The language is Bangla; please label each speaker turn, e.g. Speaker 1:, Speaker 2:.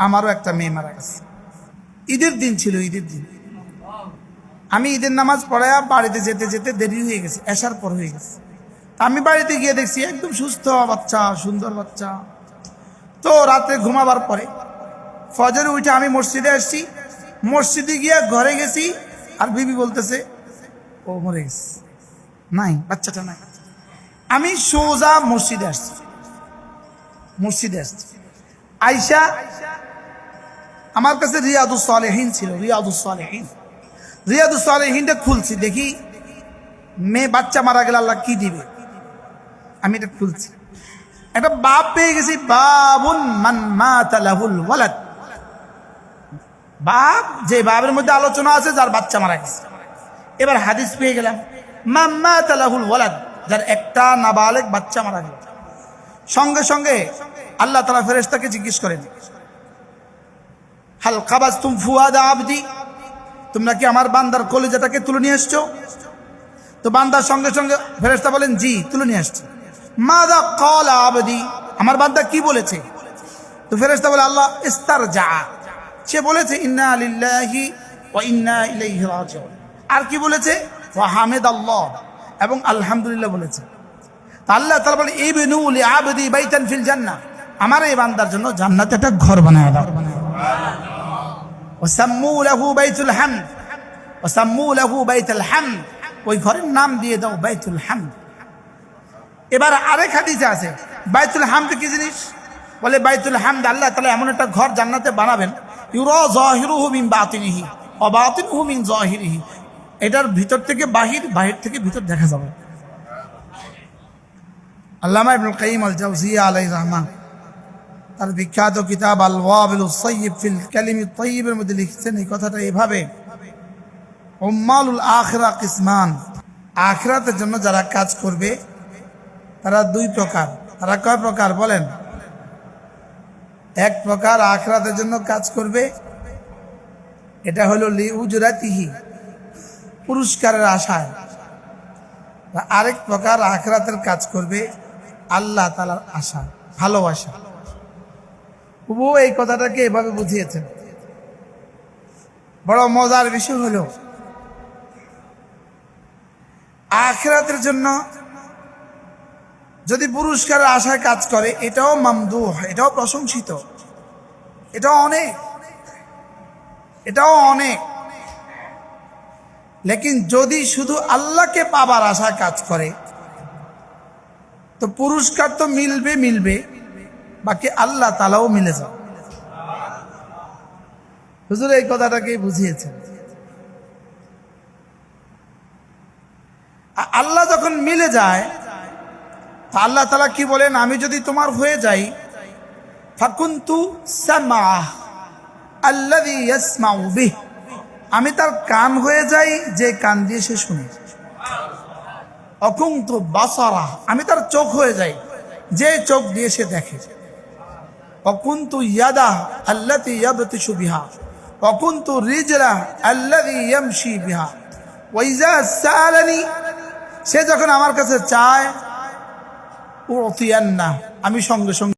Speaker 1: আমারও একটা মেয়ে মারা গেছে। ঈদের দিন ছিল, ঈদের দিন। আমি ঈদের নামাজ পড়ায়া বাড়িতে যেতে যেতে দেরি হয়ে গেছে, এশার পর হয়ে গেছে। আমি বাড়িতে গিয়ে দেখছি একদম সুস্থ বাচ্চা, সুন্দর বাচ্চা। তো রাতে ঘুমাবার পরে ফজরে উঠে আমি মসজিদে আসছি। মসজিদে গিয়ে ঘরে গেছি, আর বিবি বলতেছে ও মরে গেছে, নাই, বাচ্চাটা নাই। আমি সোজা মসজিদে আসছি, আইসা আমার কাছে রিয়াদুস সালেহিন ছিল, রিয়াদুস সালেহিনটা খুলছি, দেখি মেয়ে বাচ্চা মারা গেলে আল্লাহ কি দিবে। আমি এটা খুলছি, একটা বাপ পেয়ে গেছি, বাবুন মান মাতা লাহুল ওয়ালাদ। বাপ, যে বাবের মধ্যে আলোচনা আছে যার বাচ্চা মারা গেছে। এবার হাদিস পেয়ে গেলাম, মান মাতা লাহুল ওয়ালাদ, যার একটা নাবালেগ বাচ্চা মারা গেল। সঙ্গে সঙ্গে আল্লাহ তাআলা ফেরেশতাকে জিজ্ঞেস করেন, হাল কাবাজতুম ফুয়াদা আবদি, তোমরা কি আমার বান্দার কলিজাটাকে তুলে নিয়ে আসছো? তো বান্দার সঙ্গে সঙ্গে ফেরেশতা বলেন, জি, তুলে নিয়ে আসছি। মাযা ক্বালা আবদি, আমার বান্দা কি বলেছে? তো ফেরেশতা বলে, আল্লাহ ইস্তারজা, সে বলেছে ইন্না লিল্লাহি ওয়া ইন্না ইলাইহি রাজিউন। আর কি বলেছে? ওয়া হামিদাল্লাহ, এবং আলহামদুলিল্লাহ বলেছে। তা আল্লাহ তাআলা বলে, ইবনু লিআবদি বাইতান ফিল জান্নাহ, আমার এই বান্দার জন্য জান্নাতে একটা ঘর বানায় দাও। ওয়াসাম্মু লাহু বাইতুল হামদ, ওয়াসাম্মু লাহু বাইতুল হামদ, ওই ঘরের নাম দিয়ে দাও বাইতুল হামদ। এবার আরেক হাদিসে আছে বাইতুল হামদ কি জিনিস? বলে বাইতুল হামদ আল্লাহ তাআলা এমন একটা ঘর জান্নাতে বানাবেন, ইউরা যাহিরুহু মিন বাতিনিহি ওয়া বাতিনুহু মিন যাহিরিহি, এটার ভিতর থেকে বাহির, বাহির থেকে ভিতর দেখা যাবে। আল্লামা ইবনুল কাইয়িম আল জাওজিয়া আলাইহির রাহমান তার বিখ্যাত কিতাব আল ওয়াবিলুস সাইয়্যিব ফিল কালিমিত তাইয়্যিবের মধ্যে লিখছেন এই কথাটা এভাবে, উম্মালুল আখিরা কিসমান, আখিরাতের জন্য যারা কাজ করবে তারা দুই প্রকার। তারা কয় প্রকার বলেন? এক প্রকার আখিরাতের জন্য কাজ করবে, এটা হলো লি উজরাতিহি, পুরস্কারের আশায়। আরেক প্রকার আখিরাতের কাজ করবে আল্লাহ তাআলার আশা, ভালোবাসা। ও এই কথাটাকে এভাবে বুঝিয়েছেন। বড় মজার বিষয় হলো আখিরাতের জন্য যদি পুরস্কারের আশায় কাজ করে, এটাও মামদুহ, এটাও প্রশংসিত, এটাও অনেক। লেকিন যদি শুধু আল্লাহকে পাবার আশায় কাজ করে, তো পুরস্কার তো মিলবে, বাকি আল্লাহ তাআলাও মিলে যাবে। হুজুর এই কথাটাকে বুঝিয়েছেন। আল্লাহ যখন মিলে যায়, তা আল্লাহ তাআলা কি বলেন? আমি যদি তোমার হয়ে যাই, ফাকুনতু সামআহ আল্লাযী ইয়াসমাউ বিহি, আমি তার কান হয়ে যাই যে কান দিয়ে সে শুনে। অকুনতু বাসারা, আমি তার চোখ হয়ে যাই যে চোখ দিয়ে সে দেখে। অকুনতু ইয়াদা আল্লাতী ইয়াবতিশু বিহা, অকুনতু রিজলা আল্লাযী ইয়ামশি বিহা, ওয়া ইযা সাআলানি, সে যখন আমার কাছে চায়, উতিয়ান্না, আমি সঙ্গে সঙ্গে